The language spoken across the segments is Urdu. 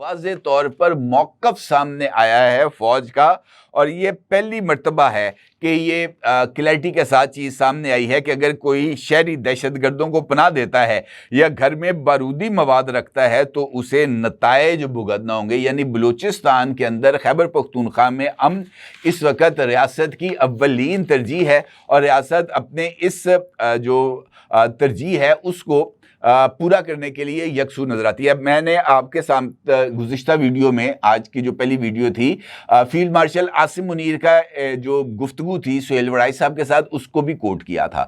واضح طور پر موقف سامنے آیا ہے فوج کا، اور یہ پہلی مرتبہ ہے کہ یہ کلیئرٹی کے ساتھ چیز سامنے آئی ہے کہ اگر کوئی شہری دہشت گردوں کو پناہ دیتا ہے یا گھر میں بارودی مواد رکھتا ہے تو اسے نتائج بھگتنا ہوں گے۔ یعنی بلوچستان کے اندر خیبر پختونخوا میں امن اس وقت ریاست کی اولین ترجیح ہے، اور ریاست اپنے اس جو ترجیح ہے اس کو پورا کرنے کے لیے یکسو نظر آتی ہے۔ میں نے آپ کے سامنے گزشتہ ویڈیو میں، آج کی جو پہلی ویڈیو تھی، فیلڈ مارشل عاصم منیر کا جو گفتگو تھی سہیل وڑائی صاحب کے ساتھ، اس کو بھی کوٹ کیا تھا۔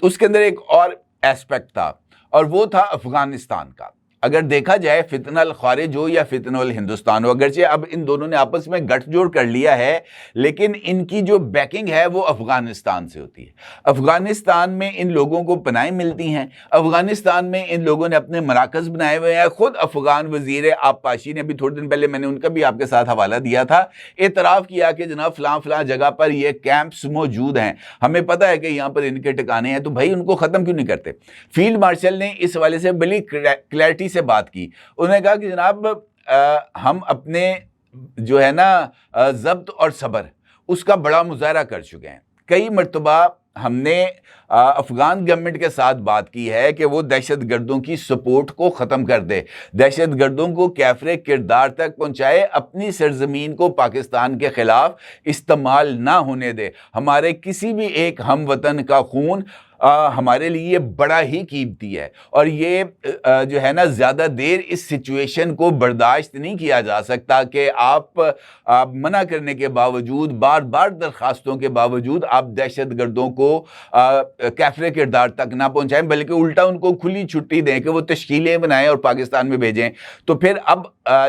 اس کے اندر ایک اور ایسپیکٹ تھا، اور وہ تھا افغانستان کا۔ اگر دیکھا جائے فتنہ الخوارج ہو یا فتنہ الہندوستان ہو، اگرچہ اب ان دونوں نے آپس میں گٹھ جوڑ کر لیا ہے، لیکن ان کی جو بیکنگ ہے وہ افغانستان سے ہوتی ہے۔ افغانستان میں ان لوگوں کو پناہیں ملتی ہیں، افغانستان میں ان لوگوں نے اپنے مراکز بنائے ہوئے ہیں۔ خود افغان وزیر آبپاشی نے ابھی تھوڑے دن پہلے، میں نے ان کا بھی آپ کے ساتھ حوالہ دیا تھا، اعتراف کیا کہ جناب فلاں فلاں جگہ پر یہ کیمپس موجود ہیں، ہمیں پتہ ہے کہ یہاں پر ان کے ٹھکانے ہیں، تو بھائی ان کو ختم کیوں نہیں کرتے؟ فیلڈ مارشل نے اس حوالے سے بڑی کلیئرٹی سے بات کی۔ انہوں نے کہا کہ جناب ہم اپنے جو ہے نا ضبط اور صبر، اس کا بڑا مظاہرہ کر چکے ہیں۔ کئی مرتبہ ہم نے افغان گورنمنٹ کے ساتھ بات کی ہے کہ وہ دہشت گردوں کی سپورٹ کو ختم کر دے، دہشت گردوں کو کیفر کردار تک پہنچائے، اپنی سرزمین کو پاکستان کے خلاف استعمال نہ ہونے دے۔ ہمارے کسی بھی ایک ہم وطن کا خون ہمارے لیے بڑا ہی قیمتی ہے، اور یہ جو ہے نا زیادہ دیر اس سچویشن کو برداشت نہیں کیا جا سکتا کہ آپ منع کرنے کے باوجود، بار بار درخواستوں کے باوجود، آپ دہشت گردوں کو کیفر کردار تک نہ پہنچائیں، بلکہ الٹا ان کو کھلی چھٹی دیں کہ وہ تشکیلیں بنائیں اور پاکستان میں بھیجیں۔ تو پھر اب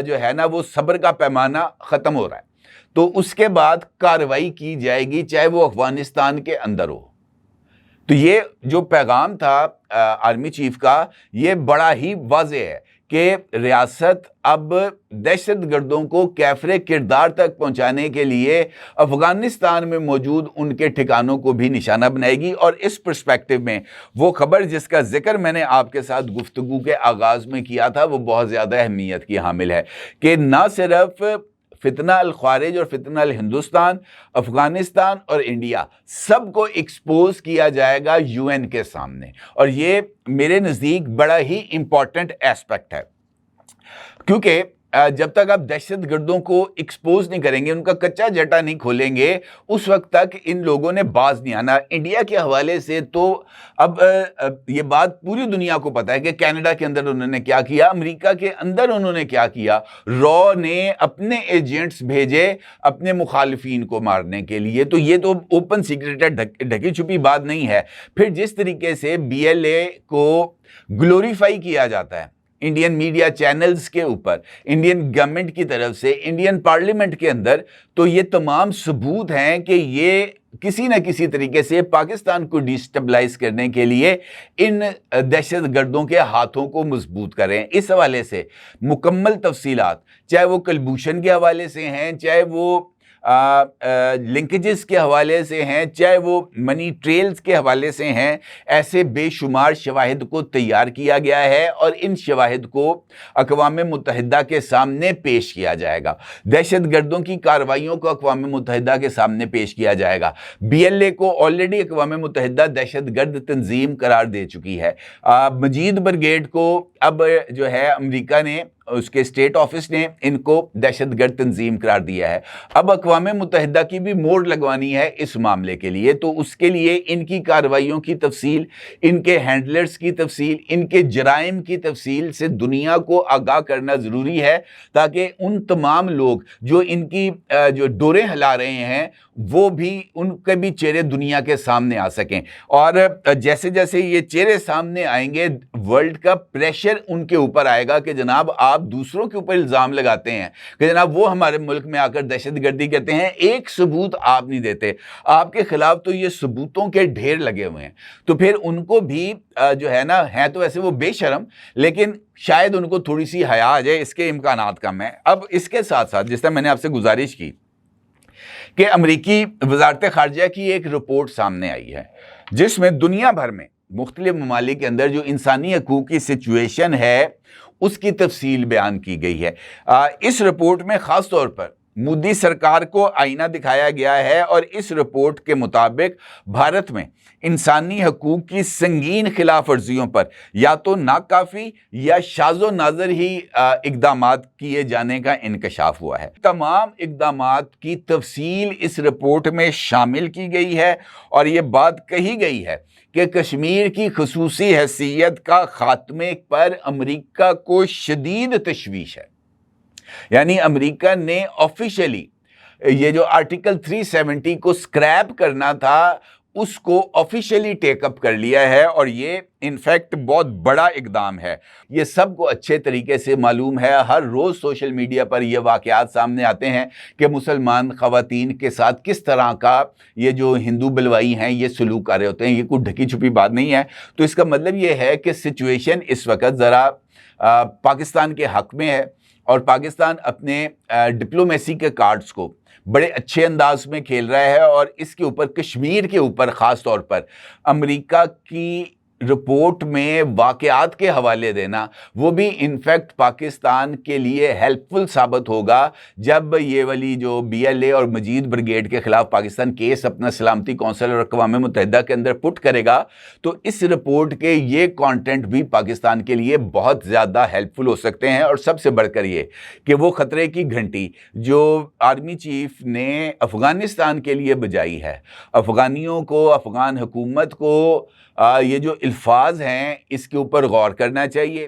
جو ہے نا وہ صبر کا پیمانہ ختم ہو رہا ہے، تو اس کے بعد کارروائی کی جائے گی، چاہے وہ افغانستان کے اندر ہو۔ تو یہ جو پیغام تھا آرمی چیف کا، یہ بڑا ہی واضح ہے کہ ریاست اب دہشت گردوں کو کیفر کردار تک پہنچانے کے لیے افغانستان میں موجود ان کے ٹھکانوں کو بھی نشانہ بنائے گی۔ اور اس پرسپیکٹو میں وہ خبر جس کا ذکر میں نے آپ کے ساتھ گفتگو کے آغاز میں کیا تھا، وہ بہت زیادہ اہمیت کی حامل ہے کہ نہ صرف فتنہ الخوارج اور فتنہ الہندوستان، افغانستان اور انڈیا، سب کو ایکسپوز کیا جائے گا UN کے سامنے، اور یہ میرے نزدیک بڑا ہی امپورٹنٹ ایسپیکٹ ہے، کیونکہ جب تک آپ دہشت گردوں کو ایکسپوز نہیں کریں گے، ان کا کچا جٹا نہیں کھولیں گے، اس وقت تک ان لوگوں نے باز نہیں آنا۔ انڈیا کے حوالے سے تو اب یہ بات پوری دنیا کو پتا ہے کہ کینیڈا کے اندر انہوں نے کیا کیا، امریکہ کے اندر انہوں نے کیا کیا۔ را نے اپنے ایجنٹس بھیجے اپنے مخالفین کو مارنے کے لیے، تو یہ تو اوپن سیکرٹ ہے، ڈھکی چھپی بات نہیں ہے۔ پھر جس طریقے سے BLA کو گلوریفائی کیا جاتا ہے انڈین میڈیا چینلز کے اوپر، انڈین گورنمنٹ کی طرف سے، انڈین پارلیمنٹ کے اندر، تو یہ تمام ثبوت ہیں کہ یہ کسی نہ کسی طریقے سے پاکستان کو ڈیسٹیبلائز کرنے کے لیے ان دہشت گردوں کے ہاتھوں کو مضبوط کریں۔ اس حوالے سے مکمل تفصیلات، چاہے وہ کلبھوشن کے حوالے سے ہیں، چاہے وہ لنکیجز کے حوالے سے ہیں، چاہے وہ منی ٹریلز کے حوالے سے ہیں، ایسے بے شمار شواہد کو تیار کیا گیا ہے، اور ان شواہد کو اقوام متحدہ کے سامنے پیش کیا جائے گا۔ دہشت گردوں کی کارروائیوں کو اقوام متحدہ کے سامنے پیش کیا جائے گا۔ BLA کو آلریڈی اقوام متحدہ دہشت گرد تنظیم قرار دے چکی ہے۔ مجید برگیڈ کو اب جو ہے امریکہ نے، اس کے اسٹیٹ آفس نے ان کو دہشت گرد تنظیم قرار دیا ہے۔ اب اقوام متحدہ کی بھی موڑ لگوانی ہے اس معاملے کے لیے، تو اس کے لیے ان کی کارروائیوں کی تفصیل، ان کے ہینڈلرز کی تفصیل، ان کے جرائم کی تفصیل سے دنیا کو آگاہ کرنا ضروری ہے، تاکہ ان تمام لوگ جو ان کی جو ڈوریں ہلا رہے ہیں، وہ بھی ان کے بھی چہرے دنیا کے سامنے آ سکیں۔ اور جیسے جیسے یہ چہرے سامنے آئیں گے، ورلڈ کا پریشر ان کے اوپر آئے گا کہ جناب آپ دوسروں کے اوپر الزام لگاتے ہیں کہ جناب وہ ہمارے ملک میں آ کر دہشت گردی کرتے ہیں، ایک ثبوت آپ نہیں دیتے، آپ کے خلاف تو یہ ثبوتوں کے ڈھیر لگے ہوئے ہیں۔ تو پھر ان کو بھی جو ہے نا، ہے تو ایسے وہ بے شرم، لیکن شاید ان کو تھوڑی سی حیا آ جائے، اس کے امکانات کم ہیں۔ اب اس کے ساتھ ساتھ، جس طرح میں نے آپ سے گزارش کی کہ امریکی وزارت خارجہ کی ایک رپورٹ سامنے آئی ہے، جس میں دنیا بھر میں مختلف ممالک کے اندر جو انسانی حقوق کی سچویشن ہے اس کی تفصیل بیان کی گئی ہے۔ اس رپورٹ میں خاص طور پر مودی سرکار کو آئینہ دکھایا گیا ہے، اور اس رپورٹ کے مطابق بھارت میں انسانی حقوق کی سنگین خلاف ورزیوں پر یا تو ناکافی یا شاذ و نادر ہی اقدامات کیے جانے کا انکشاف ہوا ہے۔ تمام اقدامات کی تفصیل اس رپورٹ میں شامل کی گئی ہے، اور یہ بات کہی گئی ہے کہ کشمیر کی خصوصی حیثیت کا خاتمے پر امریکہ کو شدید تشویش ہے۔ یعنی امریکہ نے آفیشلی یہ جو آرٹیکل 370 کو سکریپ کرنا تھا اس کو آفیشلی ٹیک اپ کر لیا ہے، اور یہ انفیکٹ بہت بڑا اقدام ہے۔ یہ سب کو اچھے طریقے سے معلوم ہے، ہر روز سوشل میڈیا پر یہ واقعات سامنے آتے ہیں کہ مسلمان خواتین کے ساتھ کس طرح کا یہ جو ہندو بلوائی ہیں یہ سلوک کر رہے ہوتے ہیں۔ یہ کوئی ڈھکی چھپی بات نہیں ہے۔ تو اس کا مطلب یہ ہے کہ سچویشن اس وقت ذرا پاکستان کے حق میں ہے، اور پاکستان اپنے ڈپلومیسی کے کارڈز کو بڑے اچھے انداز میں کھیل رہا ہے، اور اس کے اوپر کشمیر کے اوپر خاص طور پر امریکہ کی رپورٹ میں واقعات کے حوالے دینا وہ بھی انفیکٹ پاکستان کے لیے ہیلپ فل ثابت ہوگا جب یہ والی جو بی ایل اے اور مجید بریگیڈ کے خلاف پاکستان کیس اپنا سلامتی کونسل اور اقوام متحدہ کے اندر پٹ کرے گا، تو اس رپورٹ کے یہ کانٹینٹ بھی پاکستان کے لیے بہت زیادہ ہیلپ فل ہو سکتے ہیں۔ اور سب سے بڑھ کر یہ کہ وہ خطرے کی گھنٹی جو آرمی چیف نے افغانستان کے لیے بجائی ہے، افغانیوں کو، افغان حکومت کو یہ جو الفاظ ہیں اس کے اوپر غور کرنا چاہیے۔